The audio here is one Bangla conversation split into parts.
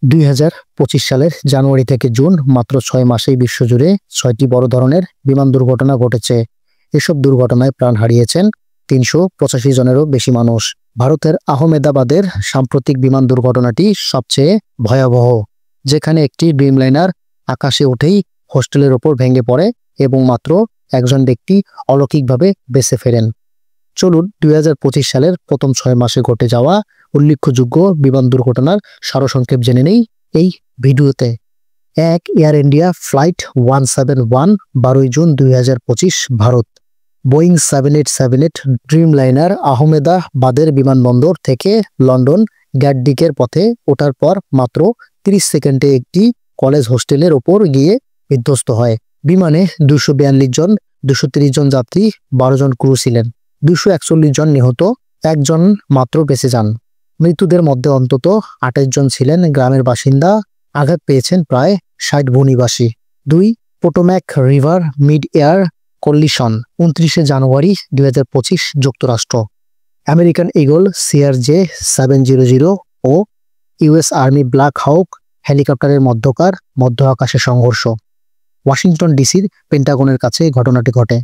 2025 সালের জানুয়ারি থেকে জুন মাত্র 6 মাসেই বিশ্বজুড়ে 6টি বড় ধরনের বিমান দুর্ঘটনা ঘটেছে। এসব দুর্ঘটনায় প্রাণ হারিয়েছেন 385 জনেরও বেশি মানুষ। ভারতের আহমেদাবাদের সাম্প্রতিক বিমান দুর্ঘটনাটি সবচেয়ে ভয়াবহ, যেখানে একটি ড্রিমলাইনার আকাশে উঠেই হোস্টেলের ওপর ভেঙে পড়ে এবং মাত্র একজন ব্যক্তি অলৌকিকভাবে বেঁচে ফেরেন। চলুন 2025 সালের প্রথম 6 মাসে ঘটে যাওয়া উল্লেখযোগ্য বিমান দুর্ঘটনার সারসংক্ষেপ জেনে নেই এই ভিডিওতে। Air India flight 171 12 June 2025 Bharat. Boeing 787 Dreamliner আহমেদাবাদের বিমানবন্দর থেকে লন্ডন গ্যাটউইকের পথে ওঠার পর মাত্র 30 সেকেন্ডে একটি কলেজ হোস্টেলের ওপর গিয়ে বিধ্বস্ত হয়। বিমানে 242 জন, 230 জন যাত্রী, 12 জন ক্রু ছিলেন। 241 জন নিহত, একজন মাত্র বেঁচে যান। মৃতদের মধ্যে অন্তত 28 জন ছিলেন গ্রামের বাসিন্দা। আঘাত পেয়েছেন প্রায় 60 ভূনিবাসী। 2 Potomac river mid air collision 29 জানুয়ারি 2025 যুক্তরাষ্ট্র। আমেরিকান ইগল CRJ-700 ও ইউএস আর্মি ব্ল্যাক হাউক হেলিকপ্টারের মধ্যকার মধ্য আকাশে সংঘর্ষ। ওয়াশিংটন ডিসির পেন্টাগনের কাছে ঘটনাটি ঘটে।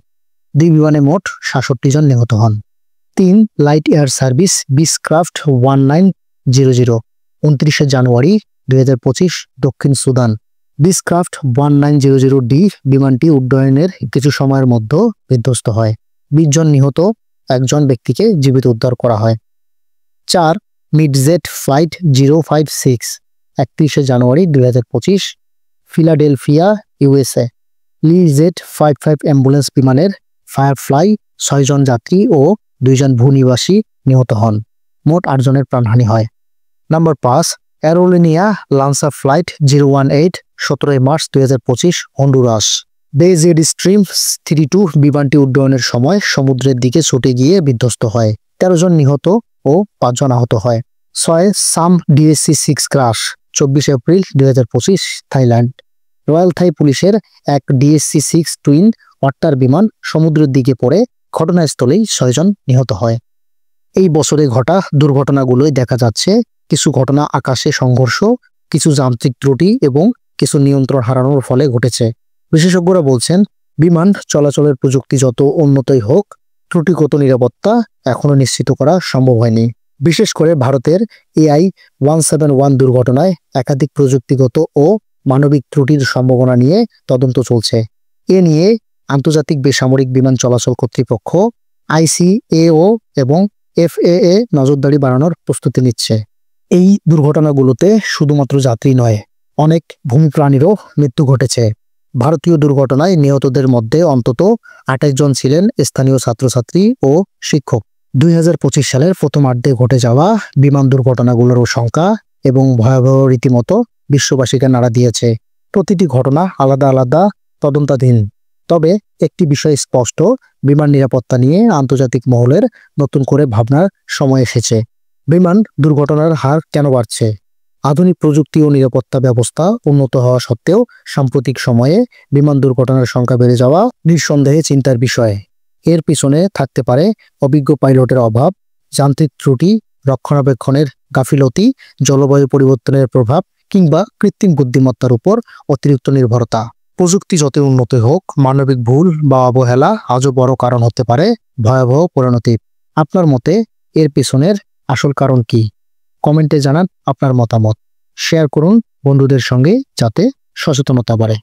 2 বিমানে মোট 67 জন নিহত হন। 3 লাইট এয়ার সার্ভিস বিসক্রাফট 1900 29 জানুয়ারি 2025 দক্ষিণ সুদান। বিসক্রাফট 1900D বিমানটি উড্ডয়নের কিছু সময়ের মধ্যে বিধ্বস্ত হয়। 20 জন নিহত, একজন ব্যক্তিকে জীবিত উদ্ধার করা হয়। 4 মিডজেট ফ্লাইট 056 31 জানুয়ারি 2025 ফিলাডেলফিয়া ইউএসএ। লিজেট 55 অ্যাম্বুলেন্স বিমানের ফায়ারফ্লাই 6 জন যাত্রী ও 2 জন ভূনিবাসী নিহত হন। মোট 8 জনের প্রাণহানি হয়। Number 5 Aerolineas Lanhsa flight 018 17 March 2025 Honduras. Jetstream 32 বিমানটি উড্ডয়নের সময় সমুদ্রের দিকে ছুটে গিয়ে বিধ্বস্ত হয়। 13 জন নিহত ও 5 জন আহত হয়। 6 সাম DSC-6 crash 24 April 2025 Thailand. Royal Thai পুলিশের এক DSC-6 টুইন অট্টার বিমান সমুদ্রের দিকে পড়ে ঘটনাস্থলেই 6 জন নিহত হয়। এই বছরে ঘটা দুর্ঘটনাগুলোই দেখা যাচ্ছে কিছু ঘটনা আকাশে সংঘর্ষ, কিছু যান্ত্রিক ত্রুটি এবং কিছু নিয়ন্ত্রণ হারানোর ফলে ঘটেছে। বিশেষজ্ঞরা বলছেন, বিমান চলাচলের প্রযুক্তি যত উন্নতই হোক, ত্রুটিগত নিরাপত্তা এখনো নিশ্চিত করা সম্ভব হয়নি। বিশেষ করে ভারতের AI-171 দুর্ঘটনায় একাধিক প্রযুক্তিগত ও মানবিক ত্রুটির সম্ভাবনা নিয়ে তদন্ত চলছে। এ নিয়ে আন্তর্জাতিক বেসামরিক বিমান চলাচল কর্তৃপক্ষ ICAO এবং FAA নজরদারি বাড়ানোর প্রস্তুতি নিচ্ছে। এই দুর্ঘটনাগুলোতে শুধুমাত্র যাত্রী নয়, অনেক ভূমি প্রাণীরও মৃত্যু ঘটেছে। ভারতীয় দুর্ঘটনায় নিহতদের মধ্যে অন্তত 28 জন ছিলেন স্থানীয় ছাত্রছাত্রী ও শিক্ষক। 2025 সালের প্রথমার্ধে ঘটে যাওয়া বিমান দুর্ঘটনাগুলোর সংখ্যা এবং ভয়াবহ রীতিমতো বিশ্ববাসীকে নাড়া দিয়েছে। প্রতিটি ঘটনা আলাদা আলাদা তদন্তাধীন। তবে একটি বিষয় স্পষ্ট, বিমান নিরাপত্তা নিয়ে আন্তর্জাতিক মহলের নতুন করে ভাবনার সময় এসেছে। বিমান দুর্ঘটনার হার কেন বাড়ছে? আধুনিক প্রযুক্তি ও নিরাপত্তা ব্যবস্থা উন্নত হওয়া সত্ত্বেও সাম্প্রতিক সময়ে বিমান দুর্ঘটনার সংখ্যা বেড়ে যাওয়া নিঃসন্দেহে চিন্তার বিষয়। এর পিছনে থাকতে পারে অভিজ্ঞ পাইলটের অভাব, যান্ত্রিক ত্রুটি, রক্ষণাবেক্ষণের গাফিলতি, জলবায়ু পরিবর্তনের প্রভাব কিংবা কৃত্রিম বুদ্ধিমত্তার উপর অতিরিক্ত নির্ভরতা। প্রযুক্তি যত উন্নত হোক, মানবিক ভুল বা অবহেলা আজও বড় কারণ হতে পারে ভয়াবহ পরিণতির। আপনার মতে এর পিছনের আসল কারণ কি? কমেন্টে জানান আপনার মতামত। শেয়ার করুন বন্ধুদের সঙ্গে যাতে সচেতনতা বাড়ে।